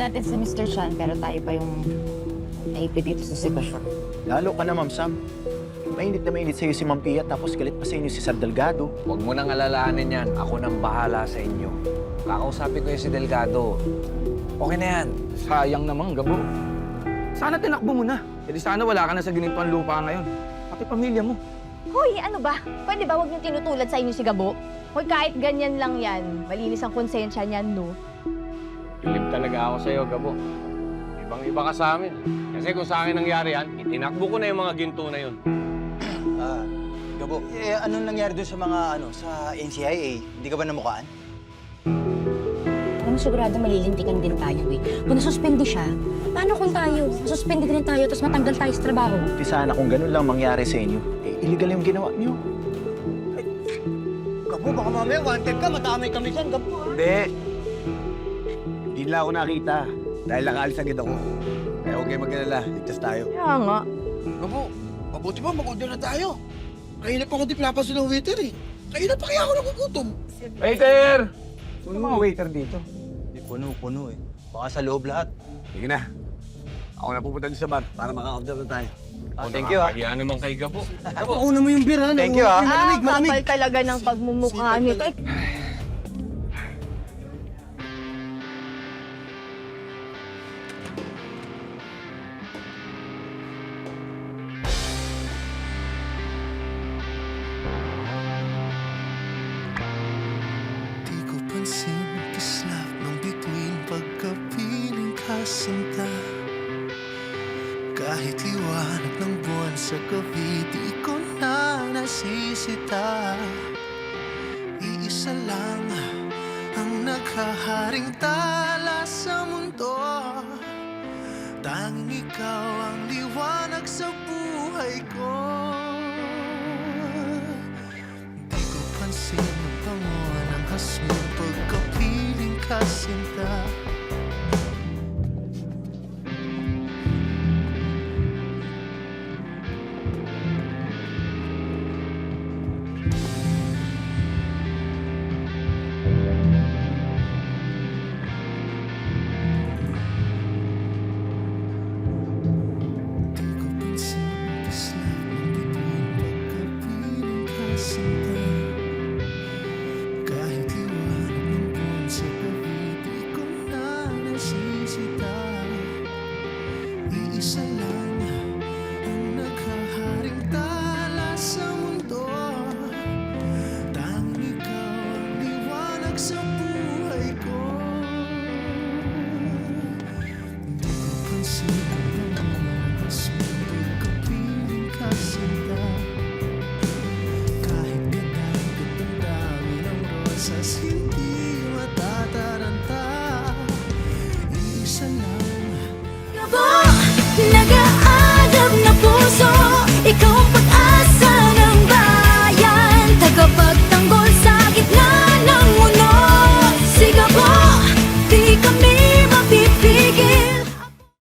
natin si Mr. Chan, pero tayo pa yung naipit dito sa sitwasyon. Lalo ka na, Ma'am Sam. Mainit na mainit sa'yo si Ma'am Pia, tapos galit pa sa inyo si Sir Delgado. Huwag mo nang alalahanin yan. Ako nang bahala sa inyo. Kakausapin ko yung si Delgado. Okay na yan. Sayang naman, Gabo. Sana tinakbo mo na. E di sana wala ka na sa ginintuan lupa ngayon. Pati pamilya mo. Hoy, ano ba? Pwede ba wag niyong tinutulad sa inyo si Gabo? Hoy, kahit ganyan lang yan, malinis ang konsensya niyan, no? Bilib talaga ako sa'yo, Gabo. Ibang-iba ka sa amin. Kasi kung sa akin nangyari yan, itinakbo ko na yung mga ginto na yun. Gabo, anong nangyari doon sa mga, sa NCIA? Hindi ka ba namukaan? Alam mo, sigurado malilintikan din tayo eh. Kung nasuspende siya, paano kung tayo? Nasuspende din tayo, tapos matanggal tayo sa trabaho. Di sana kung ganun lang mangyari sa inyo, illegal yung ginawa niyo. Gabo, baka mamaya wanted ka, matamay kami dyan, Gabo. Hindi. Hindi nila ako nakita. Dahil nakaalis agad ako. Kaya huwag kayo mag-alala. Ligtas tayo. Kaya nga. Gabo, mabuti pa, mag-order na tayo. Kanina pa ako di pinapaso ng waiter eh. Kanina pa kaya ako nagugutom. Waiter! Ano mga waiter dito? Puno eh. Baka sa loob lahat. Sige na. Ako na pupunta din sa bar para maka-order na tayo. Thank you, Kaya naman kay Gabo. Una mo yung beer, ha? Thank you, ha? Kapal talaga ng pagmumukha nito. Di ko pansin kislap ng bituin pagkapiling kasinta. Kahit liwanag ng buwan sa gabi, di ko na nasisita. Iisa lang ang naghaharing tala sa mundo. Tanging ikaw ang liwanag sa buhay ko. Di ko pansin ang bango ng hasmong pagkapiling kasinta.